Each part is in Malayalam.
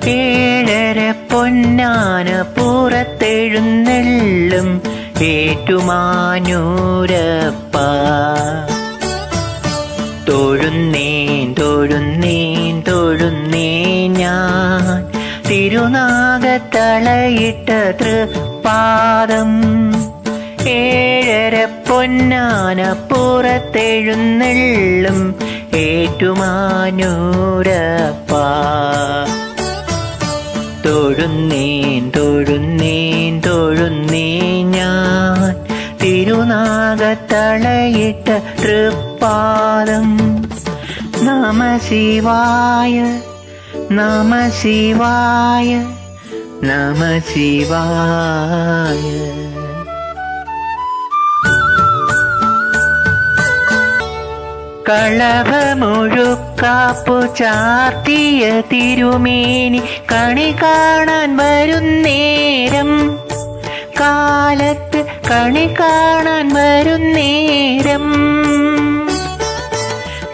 ഏഴര പൊന്നാന പുറത്തെഴുന്നള്ളും ഏറ്റുമാനൂരപ്പ. തൊഴുന്നേൻ തൊഴുന്നേൻ തൊഴുന്നേൻ ഞാൻ തിരുനാഗത്തളയിട്ട തൃപ്പാദം. ഏഴര പൊന്നാന പുറത്തെഴുന്നള്ളും ഏറ്റുമാനൂരപ്പ. തൊഴുന്നേൻ തൊഴുന്നേൻ തൊഴുന്നേൻ ഞാൻ തിരുനാഗത്തളയിട്ട തൃപ്പാദം. നമ ശിവായ നമ ശിവായ നമ ശിവായ. കളഭമുഴുക്കാപ്പു ചാർത്തിയ തിരുമേനി കണി കാണാൻ വരുന്നേരം, കാലത്ത് കണി കാണാൻ വരുന്നേരം.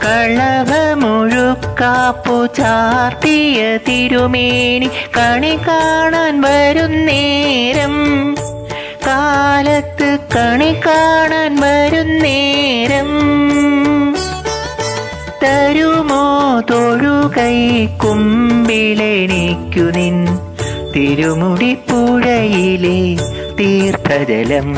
കളഭമുഴുക്കാപ്പു ചാർത്തിയ തിരുമേനി കണി കാണാൻ വരുന്നേരം, കാലത്ത് കണി കാണാൻ വരുന്നേരം. തരുമോ തൊഴുകൈ കുമ്പിളെനിക്കു നിൻ തിരുമുടിപ്പുഴയിലെ തീർത്ഥജലം.